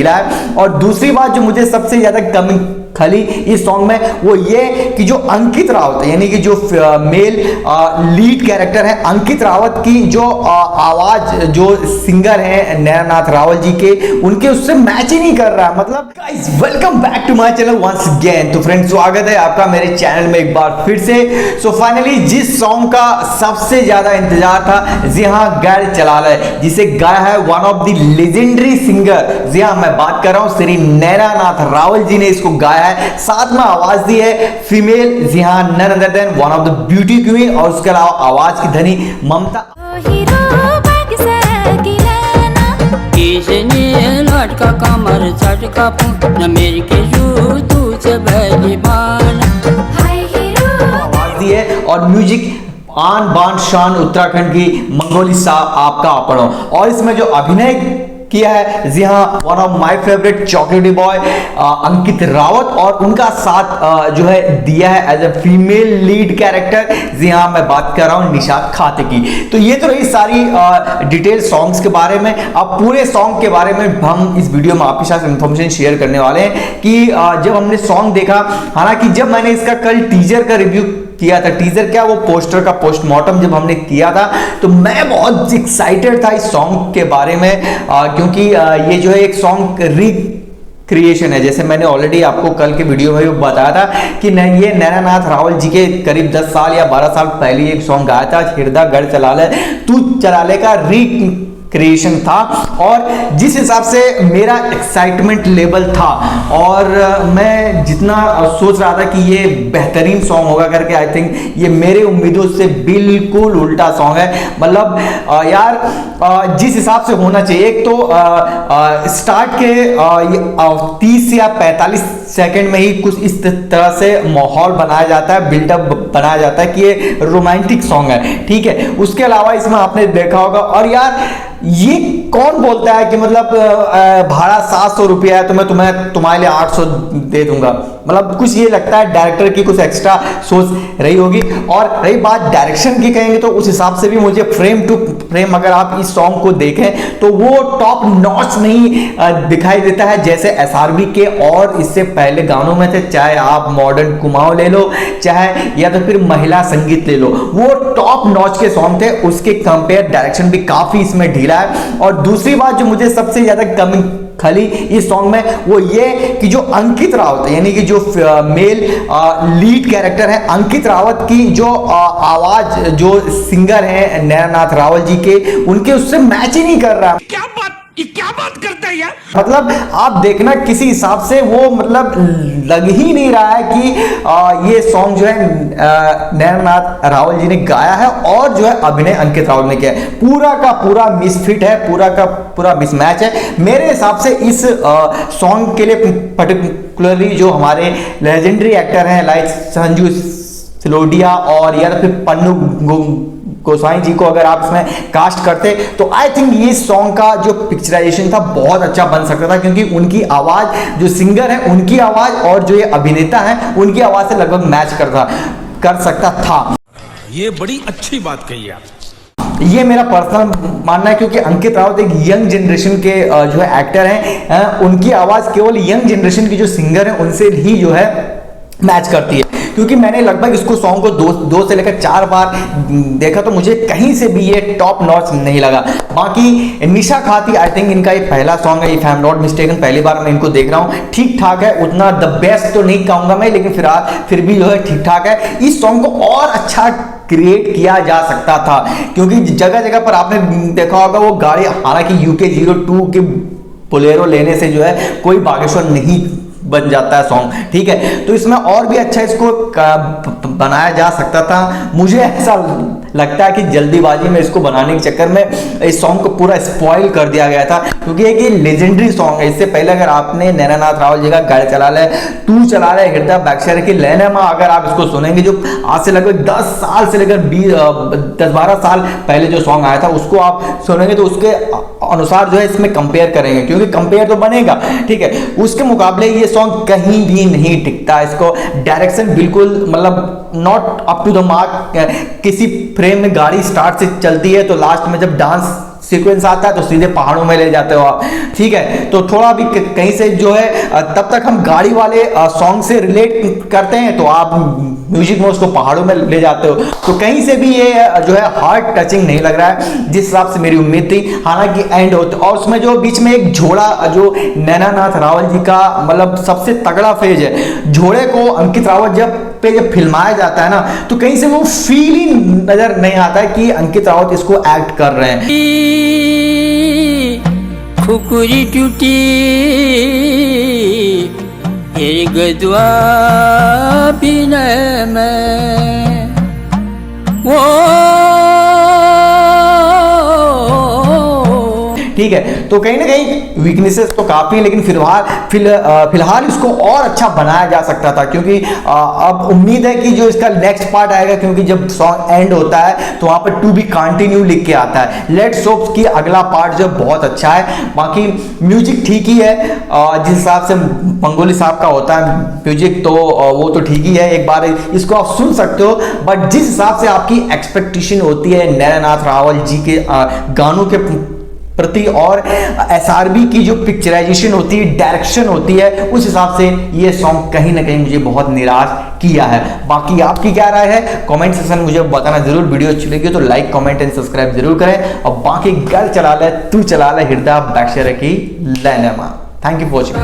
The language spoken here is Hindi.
ढीला है। और दूसरी बात जो मुझे सबसे ज्यादा कमी खली इस सॉन्ग में वो ये कि जो अंकित रावत यानी कि जो मेल लीड कैरेक्टर है अंकित रावत की जो आवाज जो सिंगर है नैनानाथ रावल जी के उनके उससे मैच ही नहीं कर रहा है। मतलब guys welcome back to my channel once again. तो फ्रेंड्स स्वागत है आपका मेरे चैनल में एक बार फिर से। सो फाइनली जिस सॉन्ग का सबसे ज्यादा इंतजार था जी हाँ गैर चलाले जिसे गाया है one of the legendary singer जी हाँ मैं बात कर रहा हूं श्री नैनानाथ रावल जी ने इसको गाया है। साथ में आवाज दी है फीमेल जी हाँ none other than one of the beauty queen और उसके अलावा आवाज की धनी ममता। लटका कमर चटका मेरी के आवाज दी है और म्यूजिक आन बान शान उत्तराखंड की मंगोली साहब आपका अपनों। और इसमें जो अभिनय किया है जी हाँ one of my favourite chocolatey boy Ankit Rawat और उनका साथ जो है दिया है as a female lead character जी हाँ मैं बात कर रहा हूँ निशा खाते की। तो ये तो रही सारी डिटेल सॉन्ग्स के बारे में। अब पूरे सॉन्ग के बारे में हम इस वीडियो में आपके साथ इंफॉर्मेशन शेयर करने वाले हैं कि जब हमने सॉन्ग देखा, हालांकि जब मैंने इसका कल टीजर का रिव्यू किया था, टीजर क्या वो पोस्टर का पोस्टमार्टम जब हमने किया था तो मैं बहुत एक्साइटेड था इस सॉन्ग के बारे में क्योंकि ये जो है एक सॉन्ग क्रिएशन है। जैसे मैंने ऑलरेडी आपको कल के वीडियो में बताया था कि ये नैनानाथ रावल जी के करीब 10 साल या 12 साल पहले एक सॉन्ग गाया था हृदय गढ़ चला ले तू चला ले का क्रिएशन था। और जिस हिसाब से मेरा एक्साइटमेंट लेवल था और मैं जितना सोच रहा था कि ये बेहतरीन सॉन्ग होगा करके, आई थिंक ये मेरे उम्मीदों से बिल्कुल उल्टा सॉन्ग है। मतलब यार जिस हिसाब से होना चाहिए, एक तो स्टार्ट के 30 या 45 सेकंड में ही कुछ इस तरह से माहौल बनाया जाता है, बिल्डअप बनाया जाता है कि ये रोमांटिक सॉन्ग है, ठीक है। उसके अलावा इसमें आपने देखा होगा और यार ये कौन बोलता है कि मतलब भाड़ा 700 रुपया है तो मैं तुम्हारे लिए 800 दे दूंगा। मतलब कुछ ये लगता है डायरेक्टर की कुछ एक्स्ट्रा सोच रही होगी। और रही बात डायरेक्शन की कहेंगे तो उस हिसाब से भी मुझे फ्रेम टू फ्रेम अगर आप इस सॉन्ग को देखें तो वो टॉप नॉच नहीं दिखाई देता है जैसे एसआरबी के और इससे पहले गानों में थे। चाहे आप मॉडर्न कुमाऊं ले लो चाहे या तो फिर महिला संगीत ले लो, वो टॉप नॉच के सॉन्ग थे। उसके कंपेयर डायरेक्शन भी काफी इसमें ढीला है। और दूसरी बात जो मुझे सबसे ज्यादा कमी खली इस सॉन्ग में वो ये कि जो अंकित रावत यानी कि जो मेल लीड कैरेक्टर है अंकित रावत की जो आवाज जो सिंगर है नैनानाथ रावल जी के उनके उससे मैच ही नहीं कर रहा। क्या बात करता है यार। मतलब आप देखना किसी हिसाब से वो मतलब लग ही नहीं रहा है कि ये सॉन्ग जो है नैनानाथ रावल जी ने गाया है और जो है अभिनय अंकित रावल ने किया है। पूरा का पूरा मिसफिट है, पूरा का पूरा मिसमैच है मेरे हिसाब से। इस सॉन्ग के लिए पर्टिकुलरली जो हमारे लेजेंडरी एक्टर हैं लाइक संजू सिलोडिया और या फिर पन्नू गोसाई जी को अगर आप इसमें कास्ट करते तो आई थिंक ये सॉन्ग का जो पिक्चराइजेशन था बहुत अच्छा बन सकता था, क्योंकि उनकी आवाज जो सिंगर है उनकी आवाज और जो ये अभिनेता है उनकी आवाज से लगभग मैच कर सकता था। ये बड़ी अच्छी बात कही आप। ये मेरा पर्सनल मानना है क्योंकि अंकित रावत एक यंग जनरेशन के जो है एक्टर हैं, उनकी आवाज केवल यंग जनरेशन की जो सिंगर है उनसे ही जो है मैच करती है। क्योंकि मैंने लगभग इसको सॉन्ग को दो से लेकर 4 बार देखा तो मुझे कहीं से भी ये टॉप नॉच नहीं लगा। बाकी निशा खाती आई थिंक इनका ये पहला सॉन्ग है, if I am not mistaken, पहली बार मैं इनको देख रहा हूँ। ठीक ठाक है, उतना द बेस्ट तो नहीं कहूंगा मैं, लेकिन फिर भी जो है ठीक ठाक है। इस सॉन्ग को और अच्छा क्रिएट किया जा सकता था क्योंकि जगह जगह पर आपने देखा होगा वो गाड़ी, हालांकि UK02 के बोलेरो लेने से जो है कोई बागेश्वर नहीं बन जाता है सॉन्ग, ठीक है। तो इसमें और भी अच्छा इसको बनाया जा सकता था। मुझे ऐसा लगता है कि जल्दीबाजी में इसको बनाने के चक्कर में इस सॉन्ग को पूरा स्पॉइल कर दिया गया था, क्योंकि एक ये लेजेंडरी सॉन्ग है। इससे पहले अगर आपने नैनानाथ रावल जी का गाड़ी चला ले तू चला ले हृदय बैक्शर की लेने में अगर आप इसको सुनेंगे जो आज से लगभग 10 साल से लेकर 10-12 साल पहले जो सॉन्ग आया था उसको आप सुनेंगे तो उसके अनुसार जो है इसमें कंपेयर करेंगे, क्योंकि कंपेयर तो बनेगा, ठीक है। उसके मुकाबले ये सॉन्ग कहीं भी नहीं टिकता। इसको डायरेक्शन बिल्कुल मतलब not up to the mark. किसी फ्रेम में गाड़ी स्टार्ट से चलती है तो लास्ट में जब डांस सीक्वेंस आता है तो सीधे पहाड़ों में ले जाते हो आप, ठीक है। तो थोड़ा भी कहीं से जो है तब तक हम गाड़ी वाले सॉन्ग से रिलेट करते हैं तो आप म्यूजिक में उसको पहाड़ों में ले जाते हो, तो कहीं से भी ये जो है हार्ट टचिंग नहीं लग रहा है जिस हिसाब से मेरी उम्मीद थी। हालांकि एंड होते और उसमें जो बीच में एक झोड़ा जो नैना नाथ रावल जी का मतलब सबसे तगड़ा फेज है, झोड़े को अंकित रावत जब फिल्माया जाता है ना तो कहीं से वो फील ही नजर नहीं आता है कि अंकित रावत इसको एक्ट कर रहे हैं। खुकुरी टूटी फिर गदवा बिनय में वो, ठीक है। तो कहीं ना कहीं वीकनेसेस तो काफी है, लेकिन फिलहाल इसको और अच्छा बनाया जा सकता था, क्योंकि अब उम्मीद है कि जो इसका नेक्स्ट पार्ट आएगा, क्योंकि जब सॉन्ग एंड होता है तो वहां पर टू बी कंटिन्यू लिख के आता है। लेट्स होप कि अगला पार्ट जो बहुत अच्छा है। बाकी म्यूजिक ठीक ही है, जिस हिसाब से मंगोली साहब का होता है म्यूजिक तो वो तो ठीक ही है, एक बार इसको आप सुन सकते हो। बट जिस हिसाब से आपकी एक्सपेक्टेशन होती है नैना नाथ रावल जी के गानों के प्रति और एसआरबी की जो पिक्चराइजेशन होती है, डायरेक्शन होती है, उस हिसाब से ये सॉन्ग कहीं ना कहीं मुझे बहुत निराश किया है। बाकी आपकी क्या राय है कमेंट सेक्शन में मुझे बताना जरूर। वीडियो अच्छी लगी तो लाइक कमेंट एंड सब्सक्राइब जरूर करें। और बाकी गल चला ले तू चला ले हृदय बैक्शर की लेनेमा। Thank you for watching.